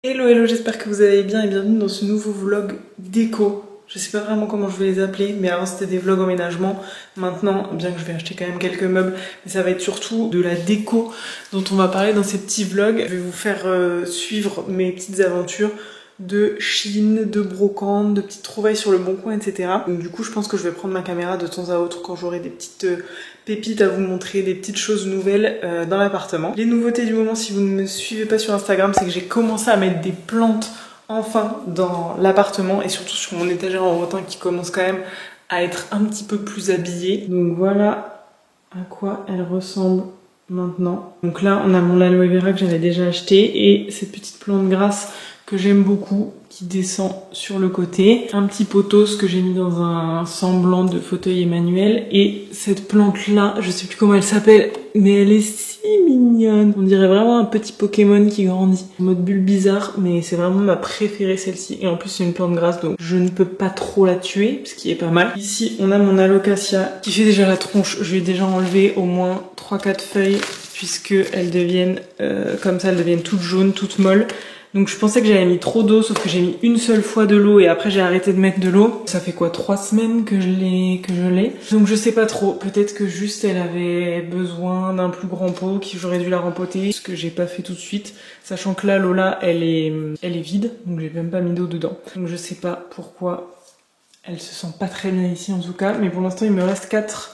Hello hello, j'espère que vous allez bien et bienvenue dans ce nouveau vlog déco. Je sais pas vraiment comment je vais les appeler, mais avant c'était des vlogs emménagement. Maintenant, bien que je vais acheter quand même quelques meubles, mais ça va être surtout de la déco dont on va parler dans ces petits vlogs. Je vais vous faire suivre mes petites aventures de Chine, de brocante, de petites trouvailles sur le bon coin, etc. Donc du coup, je pense que je vais prendre ma caméra de temps à autre quand j'aurai des petites pépites à vous montrer, des petites choses nouvelles dans l'appartement. Les nouveautés du moment, si vous ne me suivez pas sur Instagram, c'est que j'ai commencé à mettre des plantes enfin dans l'appartement et surtout sur mon étagère en rotin qui commence quand même à être un petit peu plus habillée. Donc voilà à quoi elle ressemble maintenant. Donc là, on a mon aloe vera que j'avais déjà acheté et cette petite plante grasse que j'aime beaucoup, qui descend sur le côté. Un petit pothos que j'ai mis dans un semblant de fauteuil Emmanuel. Et cette plante-là, je sais plus comment elle s'appelle, mais elle est si mignonne. On dirait vraiment un petit Pokémon qui grandit. En mode bulle bizarre, mais c'est vraiment ma préférée celle-ci. Et en plus, c'est une plante grasse, donc je ne peux pas trop la tuer, ce qui est pas mal. Ici, on a mon alocasia qui fait déjà la tronche. Je lui ai déjà enlevé au moins 3-4 feuilles, puisque elles deviennent comme ça, elles deviennent toutes jaunes, toutes molles. Donc je pensais que j'avais mis trop d'eau, sauf que j'ai mis une seule fois de l'eau et après j'ai arrêté de mettre de l'eau. Ça fait quoi, 3 semaines que je l'ai. Donc je sais pas trop, peut-être que juste elle avait besoin d'un plus grand pot, que j'aurais dû la rempoter, ce que j'ai pas fait tout de suite, sachant que là, l'eau là, elle est vide, donc j'ai même pas mis d'eau dedans. Donc je sais pas pourquoi elle se sent pas très bien ici en tout cas, mais pour l'instant il me reste 4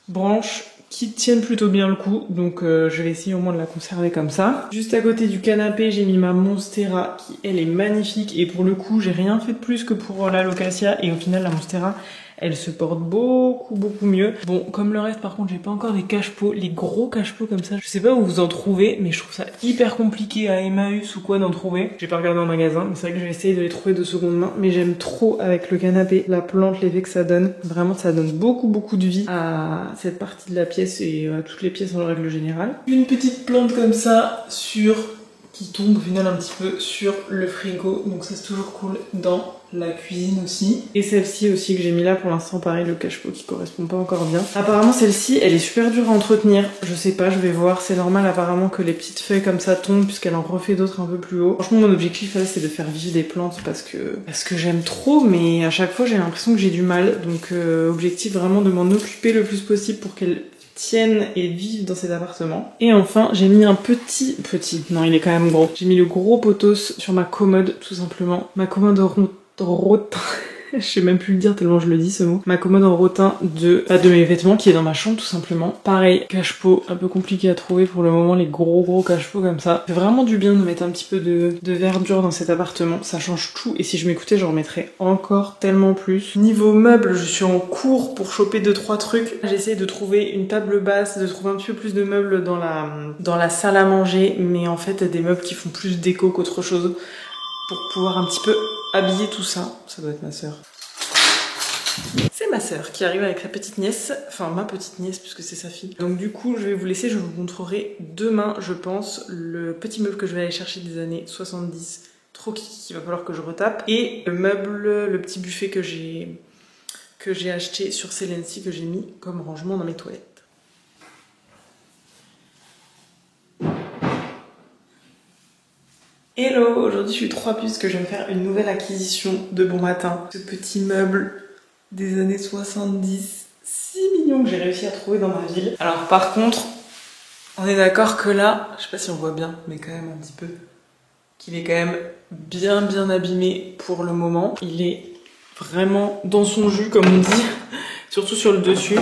branches qui tiennent plutôt bien le coup, donc je vais essayer au moins de la conserver comme ça. Juste à côté du canapé, j'ai mis ma Monstera qui elle est magnifique et pour le coup j'ai rien fait de plus que pour l'alocasia et au final la Monstera elle se porte beaucoup mieux. Bon, comme le reste par contre j'ai pas encore des cache-pots, les gros cache-pots comme ça, je sais pas où vous en trouvez, mais je trouve ça hyper compliqué à Emmaüs ou quoi d'en trouver. J'ai pas regardé en magasin, mais c'est vrai que je vais essayer de les trouver de seconde main, mais j'aime trop avec le canapé, la plante, l'effet que ça donne. Vraiment ça donne beaucoup de vie à cette partie de la pièce et à toutes les pièces en règle générale. Une petite plante comme ça qui tombe au final un petit peu sur le frigo, donc ça c'est toujours cool dans la cuisine aussi. Et celle-ci aussi que j'ai mis là pour l'instant, pareil, le cache-pot qui correspond pas encore bien. Apparemment celle-ci elle est super dure à entretenir, je sais pas, je vais voir, c'est normal apparemment que les petites feuilles comme ça tombent puisqu'elle en refait d'autres un peu plus haut. Franchement mon objectif là c'est de faire vivre des plantes parce que j'aime trop, mais à chaque fois j'ai l'impression que j'ai du mal, donc objectif vraiment de m'en occuper le plus possible pour qu'elle tiennent et vivent dans cet appartement. Et enfin, j'ai mis un petit, non il est quand même gros. J'ai mis le gros pothos sur ma commode, tout simplement. Ma commode en rotin. Je sais même plus le dire tellement je le dis ce mot. Ma commode en rotin de mes vêtements qui est dans ma chambre tout simplement. Pareil, cache-pot, un peu compliqué à trouver pour le moment, les gros cache-pots comme ça. C'est vraiment du bien de mettre un petit peu de verdure dans cet appartement, ça change tout et si je m'écoutais j'en remettrais encore tellement plus. Niveau meubles, je suis en cours pour choper 2-3 trucs. J'essaie de trouver une table basse, de trouver un petit peu plus de meubles dans la salle à manger, mais en fait des meubles qui font plus déco qu'autre chose pour pouvoir un petit peu habiller tout ça. Ça doit être ma sœur. C'est ma sœur qui arrive avec sa petite nièce, enfin ma petite nièce puisque c'est sa fille. Donc du coup je vais vous laisser, je vous montrerai demain je pense le petit meuble que je vais aller chercher des années 70, trop kiki qu'il va falloir que je retape. Et le meuble, le petit buffet que j'ai acheté sur Celency que j'ai mis comme rangement dans mes toilettes. Hello, aujourd'hui je suis 3 puisque je vais me faire une nouvelle acquisition de bon matin. Ce petit meuble des années 70, si mignon que j'ai réussi à trouver dans ma ville. Alors par contre, on est d'accord que là, je sais pas si on voit bien, mais quand même un petit peu, qu'il est quand même bien abîmé pour le moment. Il est vraiment dans son jus comme on dit, surtout sur le dessus.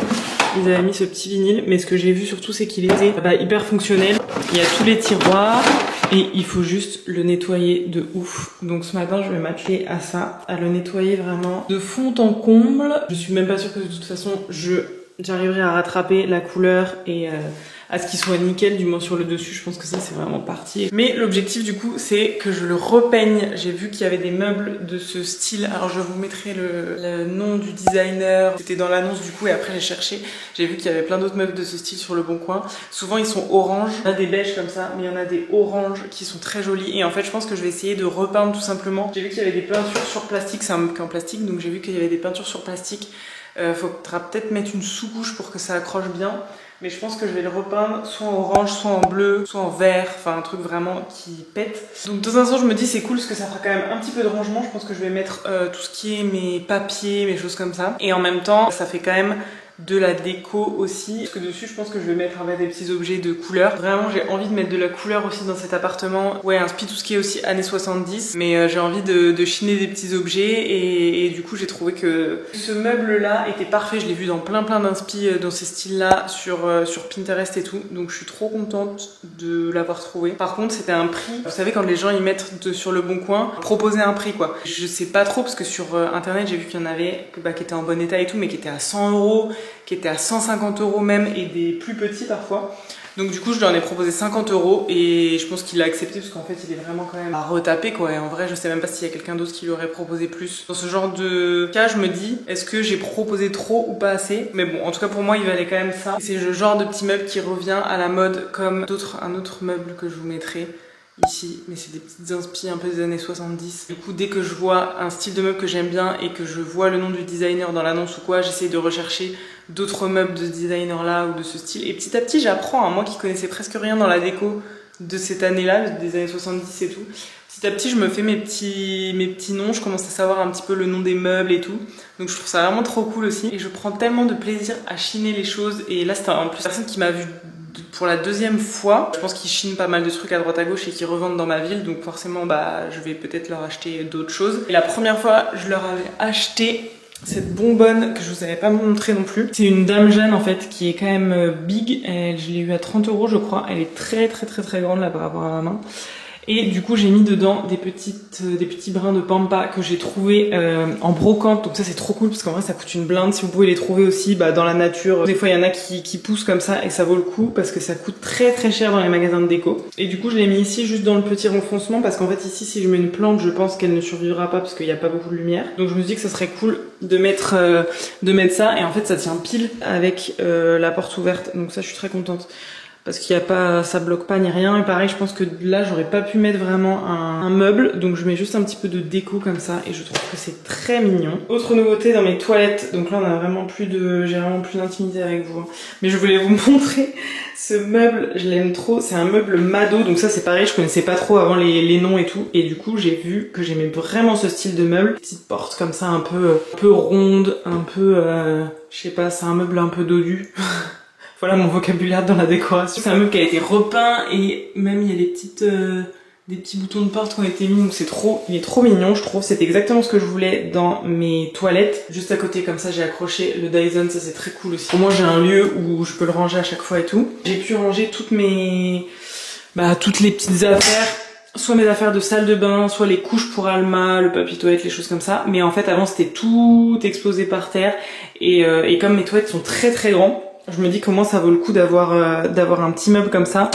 Ils avaient mis ce petit vinyle, mais ce que j'ai vu surtout c'est qu'il était hyper fonctionnel. Il y a tous les tiroirs et il faut juste le nettoyer de ouf. Donc ce matin je vais m'atteler à ça, à le nettoyer vraiment de fond en comble. Je suis même pas sûre que de toute façon j'arriverai à rattraper la couleur et à ce qu'il soit nickel, du moins sur le dessus. Je pense que ça c'est vraiment parti. Mais l'objectif du coup c'est que je le repeigne. J'ai vu qu'il y avait des meubles de ce style. Alors je vous mettrai le nom du designer. C'était dans l'annonce du coup et après j'ai cherché. J'ai vu qu'il y avait plein d'autres meubles de ce style sur le bon coin. Souvent ils sont orange. Il y en a des beiges comme ça, mais il y en a des oranges qui sont très jolis. Et en fait je pense que je vais essayer de repeindre tout simplement. J'ai vu qu'il y avait des peintures sur plastique. C'est un meuble en plastique, donc j'ai vu qu'il y avait des peintures sur plastique. Faudra peut-être mettre une sous-couche pour que ça accroche bien. mais je pense que je vais le repeindre soit en orange, soit en bleu, soit en vert, enfin un truc vraiment qui pète. Donc dans un sens je me dis c'est cool parce que ça fera quand même un petit peu de rangement, je pense que je vais mettre tout ce qui est mes papiers, mes choses comme ça, et en même temps ça fait quand même de la déco aussi, parce que dessus je pense que je vais mettre des petits objets de couleur. Vraiment j'ai envie de mettre de la couleur aussi dans cet appartement. Ouais, inspi tout ce qui est aussi années 70, mais j'ai envie de chiner des petits objets et du coup j'ai trouvé que ce meuble là était parfait. Je l'ai vu dans plein d'inspi dans ces styles là sur Pinterest et tout, donc je suis trop contente de l'avoir trouvé. Par contre c'était un prix, vous savez quand les gens ils mettent sur le bon coin, proposer un prix quoi. Je sais pas trop parce que sur internet j'ai vu qu'il y en avait qui étaient en bon état et tout, mais qui étaient à 100 €, qui était à 150 € même, et des plus petits parfois. Donc du coup je lui en ai proposé 50 € et je pense qu'il a accepté parce qu'en fait il est vraiment quand même à retaper quoi. Et en vrai je sais même pas s'il y a quelqu'un d'autre qui lui aurait proposé plus. Dans ce genre de cas je me dis est-ce que j'ai proposé trop ou pas assez. Mais bon en tout cas pour moi il valait quand même ça. C'est le genre de petit meuble qui revient à la mode comme un autre meuble que je vous mettrai ici, mais c'est des petites inspi un peu des années 70. Du coup dès que je vois un style de meuble que j'aime bien et que je vois le nom du designer dans l'annonce ou quoi, j'essaye de rechercher d'autres meubles de ce designer là ou de ce style, et petit à petit j'apprends, hein, moi qui connaissais presque rien dans la déco de cette année là, des années 70 et tout, petit à petit je me fais mes petits noms, je commence à savoir un petit peu le nom des meubles et tout, donc je trouve ça vraiment trop cool aussi, et je prends tellement de plaisir à chiner les choses. Et là c'était en plus une personne qui m'a vu pour la deuxième fois. Je pense qu'ils chinent pas mal de trucs à droite à gauche et qu'ils revendent dans ma ville, donc forcément je vais peut-être leur acheter d'autres choses. Et la première fois je leur avais acheté cette bonbonne que je vous avais pas montré non plus. C'est une Dame Jeanne en fait qui est quand même big. Je l'ai eu à 30 € je crois. Elle est très grande là par rapport à ma main. Et du coup j'ai mis dedans des petits brins de pampa que j'ai trouvé en brocante. Donc ça c'est trop cool parce qu'en vrai ça coûte une blinde. Si vous pouvez les trouver aussi dans la nature. Des fois il y en a qui poussent comme ça et ça vaut le coup parce que ça coûte très cher dans les magasins de déco. Et du coup je l'ai mis ici juste dans le petit renfoncement parce qu'en fait ici si je mets une plante je pense qu'elle ne survivra pas parce qu'il n'y a pas beaucoup de lumière. Donc je me suis dit que ça serait cool de mettre ça, et en fait ça tient pile avec la porte ouverte. Donc ça je suis très contente. Parce qu'il y a pas, ça bloque pas ni rien. Et pareil, je pense que là, j'aurais pas pu mettre vraiment un meuble. Donc je mets juste un petit peu de déco comme ça. Et je trouve que c'est très mignon. Autre nouveauté dans mes toilettes. Donc là, j'ai vraiment plus d'intimité avec vous. Mais je voulais vous montrer ce meuble. Je l'aime trop. C'est un meuble Mado. Donc ça, c'est pareil. Je connaissais pas trop avant les noms et tout. Et du coup, j'ai vu que j'aimais vraiment ce style de meuble. Petite porte comme ça, un peu ronde, un peu, je sais pas, c'est un meuble un peu dodu. Voilà mon vocabulaire dans la décoration. C'est un meuble qui a été repeint et même il y a des petits boutons de porte qui ont été mis, donc il est trop mignon je trouve. C'est exactement ce que je voulais dans mes toilettes. Juste à côté comme ça j'ai accroché le Dyson, ça c'est très cool aussi. Au moins j'ai un lieu où je peux le ranger à chaque fois et tout. J'ai pu ranger toutes les petites affaires. Soit mes affaires de salle de bain, soit les couches pour Alma, le papier toilette, les choses comme ça. Mais en fait avant c'était tout exposé par terre et comme mes toilettes sont très grands, je me dis comment ça vaut le coup d'avoir un petit meuble comme ça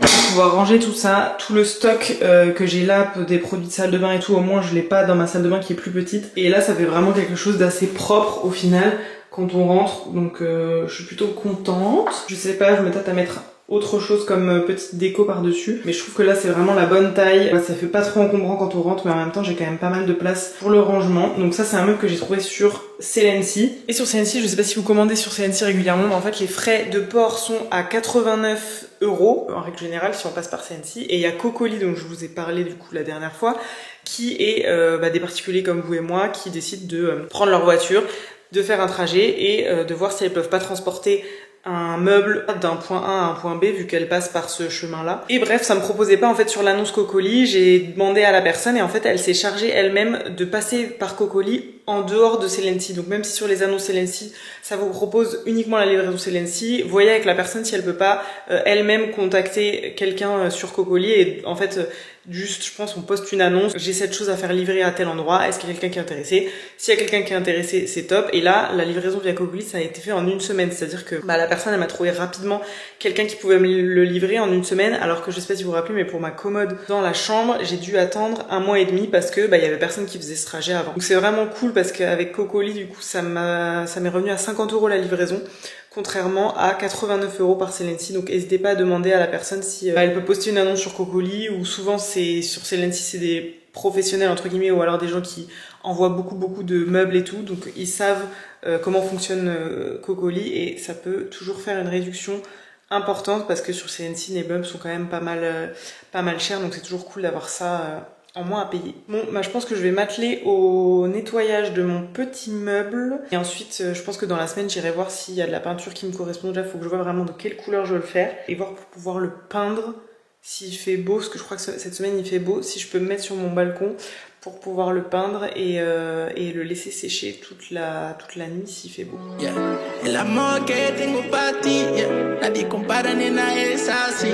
pour pouvoir ranger tout ça, tout le stock que j'ai là des produits de salle de bain et tout. Au moins je l'ai pas dans ma salle de bain qui est plus petite, et là ça fait vraiment quelque chose d'assez propre au final quand on rentre, donc je suis plutôt contente. Je sais pas, je me tâte à mettre autre chose comme petite déco par dessus, mais je trouve que là c'est vraiment la bonne taille. Ça fait pas trop encombrant quand on rentre, mais en même temps j'ai quand même pas mal de place pour le rangement. Donc ça c'est un meuble que j'ai trouvé sur Celency. Et sur Celency, je sais pas si vous commandez sur Celency régulièrement, mais en fait les frais de port sont à 89 € en règle générale si on passe par Celency. Et il y a Cocoli, dont je vous ai parlé du coup la dernière fois, qui est des particuliers comme vous et moi qui décident de prendre leur voiture, de faire un trajet et de voir si elles peuvent pas transporter un meuble d'un point A à un point B vu qu'elle passe par ce chemin là. Et bref, ça me proposait pas en fait sur l'annonce Cocoli. J'ai demandé à la personne et en fait elle s'est chargée elle-même de passer par Cocoli en dehors de Celency. Donc même si sur les annonces Celency ça vous propose uniquement la livraison Celency, voyez avec la personne si elle peut pas elle-même contacter quelqu'un sur Cocoli. Et en fait juste, je pense, on poste une annonce, j'ai cette chose à faire livrer à tel endroit, est-ce qu'il y a quelqu'un qui est intéressé? S'il y a quelqu'un qui est intéressé, c'est top. Et là, la livraison via Cocoli, ça a été fait en une semaine, c'est-à-dire que la personne, elle m'a trouvé rapidement quelqu'un qui pouvait me le livrer en une semaine, alors que je sais pas si vous vous rappelez, mais pour ma commode dans la chambre, j'ai dû attendre 1 mois et demi parce que il y avait personne qui faisait ce trajet avant. Donc c'est vraiment cool parce qu'avec Cocoli, du coup, ça m'est revenu à 50 € la livraison, contrairement à 89 € par Celency. Donc n'hésitez pas à demander à la personne si elle peut poster une annonce sur Cocoli, ou souvent c'est sur Celency c'est des professionnels entre guillemets, ou alors des gens qui envoient beaucoup de meubles et tout, donc ils savent comment fonctionne Cocoli, et ça peut toujours faire une réduction importante parce que sur CNC les meubles sont quand même pas mal chers, donc c'est toujours cool d'avoir ça en moins à payer. Bon, bah je pense que je vais m'atteler au nettoyage de mon petit meuble, et ensuite je pense que dans la semaine j'irai voir s'il y a de la peinture qui me correspond. Déjà faut que je vois vraiment de quelle couleur je veux le faire et voir pour pouvoir le peindre s'il fait beau, parce que je crois que cette semaine il fait beau, si je peux me mettre sur mon balcon pour pouvoir le peindre et le laisser sécher toute la nuit s'il fait beau. Yeah. El amor que tengo pa ti, yeah. Nadie compara, nena, es así.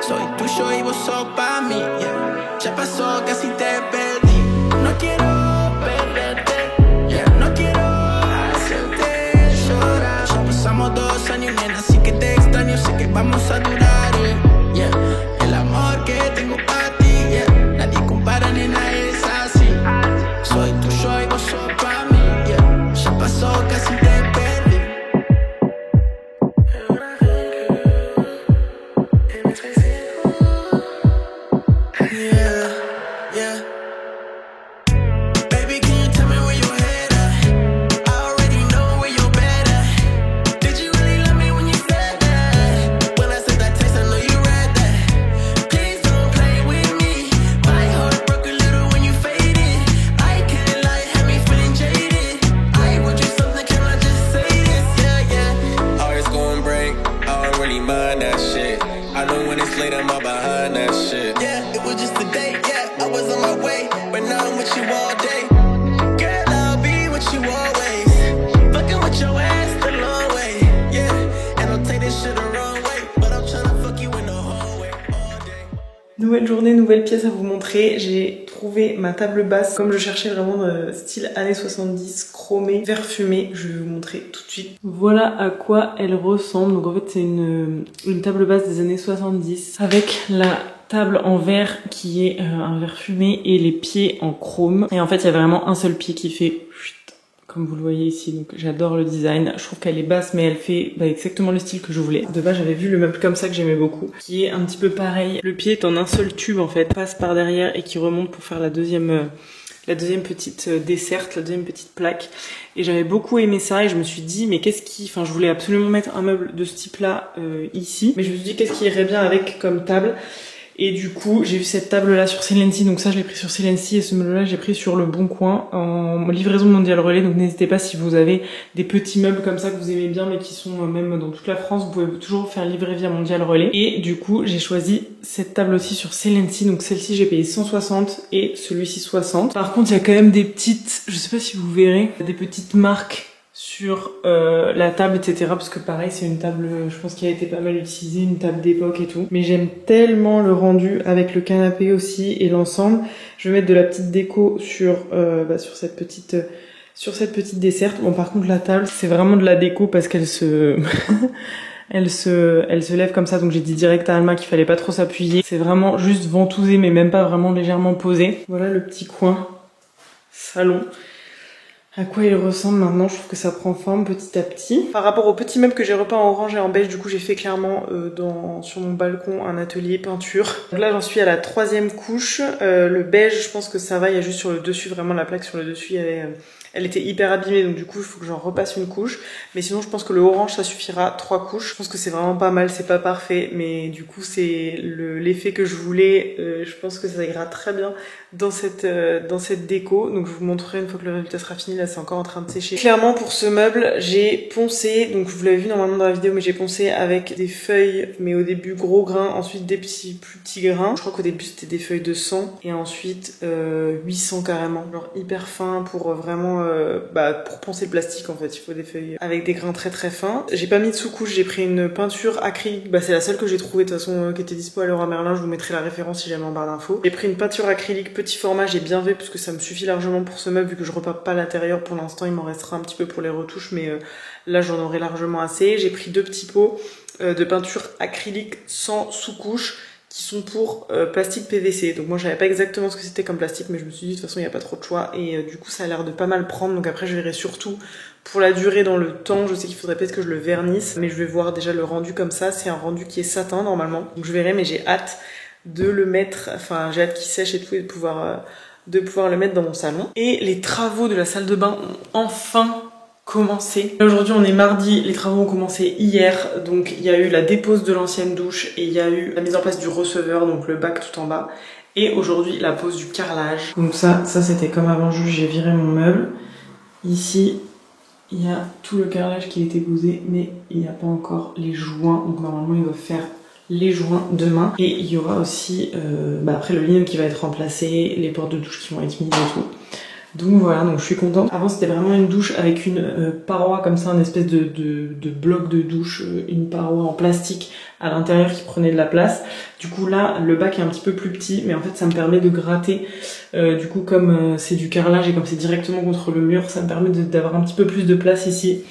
Soy tuyo y vos sos pa mí, yeah. Ya pasó, casi te perdí. No quiero perderte, yeah. No quiero hacerte llorar. Ya pasamos 2 años, nena, así que te extraño, sé que vamos a durar, yeah. El amor que tengo pa ti, yeah. Nadie compara, nena, es así. Soy tuyo y vos sos pa mí, yeah. Ya pasó, casi te perdí. Yeah, yeah. Baby, can you tell me where your head at? I already know where you're bad at. Did you really love me when you said that? When I said that text, I know you read that. Please don't play with me. My heart broke a little when you faded. I can't lie, had me feeling jaded. I want you something, can I just say this? Yeah, yeah. Always gon' break, I don't really mind that shit. I know when it's late, I'm all behind that shit. Yeah, it was just a day, yeah, I was on my way. But now I'm with you all day. Girl, I'll be with you always. Fucking with your ass the long way. Yeah, and don't take this shit the wrong way. But I'm tryna fuck you in the hallway all day. Nouvelle journée, nouvelle pièce à vous montrer. J'ai trouvé ma table basse comme je cherchais vraiment style années 70, chromé, vert fumé. Je vais vous montrer tout de suite. Voilà à quoi elle ressemble. Donc en fait c'est une table basse des années 70 avec la table en verre qui est un verre fumé et les pieds en chrome. Et en fait il y a vraiment un seul pied qui fait comme vous le voyez ici, donc j'adore le design. Je trouve qu'elle est basse mais elle fait exactement le style que je voulais. De base j'avais vu le meuble comme ça que j'aimais beaucoup, qui est un petit peu pareil. Le pied est en un seul tube en fait, passe par derrière et qui remonte pour faire la deuxième petite desserte, la deuxième petite plaque. Et j'avais beaucoup aimé ça et je me suis dit mais enfin je voulais absolument mettre un meuble de ce type là ici, mais je me suis dit qu'est-ce qui irait bien avec comme table. Et du coup, j'ai vu cette table-là sur Celency, donc ça je l'ai pris sur Celency, et ce meuble-là j'ai pris sur Le Bon Coin en livraison Mondial Relais. Donc n'hésitez pas, si vous avez des petits meubles comme ça que vous aimez bien mais qui sont même dans toute la France, vous pouvez toujours faire livrer via Mondial Relais. Et du coup, j'ai choisi cette table aussi sur Celency, donc celle-ci j'ai payé 160 et celui-ci 60. Par contre, il y a quand même des petites, je sais pas si vous verrez, des petites marques sur la table, etc. Parce que pareil, c'est une table, je pense, qui a été pas mal utilisée, une table d'époque et tout. Mais j'aime tellement le rendu avec le canapé aussi et l'ensemble. Je vais mettre de la petite déco sur cette petite desserte. Bon, par contre, la table, c'est vraiment de la déco parce qu'elle se elle se lève comme ça, donc j'ai dit direct à Alma qu'il fallait pas trop s'appuyer. C'est vraiment juste ventousé, mais même pas vraiment légèrement posé. Voilà le petit coin salon. À quoi il ressemble maintenant, je trouve que ça prend forme petit à petit. Par rapport au petit meuble que j'ai repeint en orange et en beige, du coup j'ai fait clairement sur mon balcon un atelier peinture. Donc là j'en suis à la 3e couche. Le beige, je pense que ça va, il y a juste sur le dessus, vraiment la plaque sur le dessus, elle était hyper abîmée, donc du coup il faut que j'en repasse une couche. Mais sinon je pense que le orange ça suffira, 3 couches. Je pense que c'est vraiment pas mal, c'est pas parfait, mais du coup c'est l'effet que je voulais. Je pense que ça ira très bien dans cette déco. Donc je vous montrerai une fois que le résultat sera fini. Là c'est encore en train de sécher. Clairement pour ce meuble j'ai poncé, donc vous l'avez vu normalement dans la vidéo, mais j'ai poncé avec des feuilles, mais au début gros grains, ensuite des plus petits grains. Je crois qu'au début c'était des feuilles de 100 et ensuite 800 carrément, genre hyper fin pour vraiment pour poncer le plastique en fait. Il faut des feuilles avec des grains très très fins. J'ai pas mis de sous-couche, j'ai pris une peinture acrylique, c'est la seule que j'ai trouvée de toute façon qui était dispo à Leroy Merlin. Je vous mettrai la référence si jamais en barre d'infos. J'ai pris une peinture acrylique petit format, j'ai bien vu parce que ça me suffit largement pour ce meuble vu que je repeins pas l'intérieur pour l'instant. Il m'en restera un petit peu pour les retouches, mais là j'en aurai largement assez. J'ai pris 2 petits pots de peinture acrylique sans sous-couche qui sont pour plastique PVC. Donc moi je savais pas exactement ce que c'était comme plastique, mais je me suis dit de toute façon il n'y a pas trop de choix et du coup ça a l'air de pas mal prendre. Donc après je verrai surtout pour la durée dans le temps. Je sais qu'il faudrait peut-être que je le vernisse, mais je vais voir déjà le rendu comme ça. C'est un rendu qui est satin normalement, donc je verrai, mais j'ai hâte de le mettre, enfin j'ai hâte qu'il sèche et tout et de pouvoir le mettre dans mon salon. Et les travaux de la salle de bain ont enfin commencé. Aujourd'hui on est mardi, les travaux ont commencé hier, donc il y a eu la dépose de l'ancienne douche et il y a eu la mise en place du receveur, donc le bac tout en bas. Et aujourd'hui la pose du carrelage. Donc ça c'était comme avant, juste j'ai viré mon meuble. Ici il y a tout le carrelage qui a été posé, mais il n'y a pas encore les joints, donc normalement ils doivent faire les joints demain. Et il y aura aussi après le linen qui va être remplacé, les portes de douche qui vont être mises et tout. Donc voilà, donc je suis contente. Avant c'était vraiment une douche avec une paroi comme ça, une espèce de bloc de douche, une paroi en plastique à l'intérieur qui prenait de la place. Du coup là le bac est un petit peu plus petit, mais en fait ça me permet de gratter. Du coup comme c'est du carrelage et comme c'est directement contre le mur, ça me permet d'avoir un petit peu plus de place ici.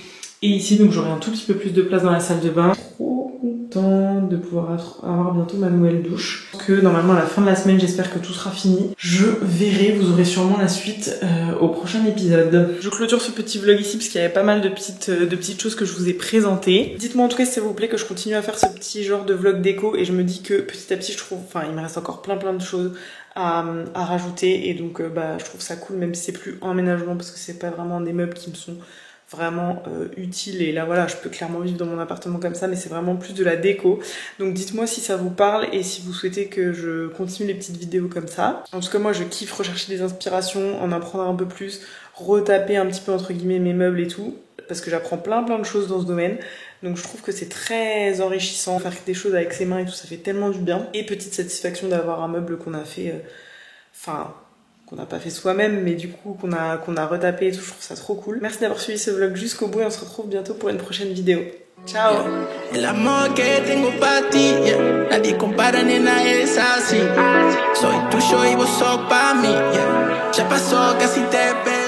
Et ici donc j'aurai un tout petit peu plus de place dans la salle de bain. Trop content de pouvoir avoir bientôt ma nouvelle douche. Parce que normalement à la fin de la semaine j'espère que tout sera fini. Je verrai, vous aurez sûrement la suite au prochain épisode. Je clôture ce petit vlog ici parce qu'il y avait pas mal de petites choses que je vous ai présentées. Dites-moi en tout cas si ça vous plaît que je continue à faire ce petit genre de vlog déco, et je me dis que petit à petit je trouve, enfin il me reste encore plein de choses à rajouter, et donc je trouve ça cool, même si c'est plus emménagement parce que c'est pas vraiment des meubles qui me sont vraiment utile, et là voilà je peux clairement vivre dans mon appartement comme ça, mais c'est vraiment plus de la déco. Donc dites-moi si ça vous parle et si vous souhaitez que je continue les petites vidéos comme ça. En tout cas moi je kiffe rechercher des inspirations, en apprendre un peu plus, retaper un petit peu entre guillemets mes meubles et tout, parce que j'apprends plein de choses dans ce domaine. Donc je trouve que c'est très enrichissant, faire des choses avec ses mains et tout, ça fait tellement du bien. Et petite satisfaction d'avoir un meuble qu'on a fait, qu'on n'a pas fait soi-même, mais du coup qu'on a retapé et tout, je trouve ça trop cool. Merci d'avoir suivi ce vlog jusqu'au bout et on se retrouve bientôt pour une prochaine vidéo. Ciao! El amor que tengo pa ti, yeah. Nadie compara, nena, es así. Soy tuyo y vos sos pa' mí, yeah. Ya pasó, casi te perdí.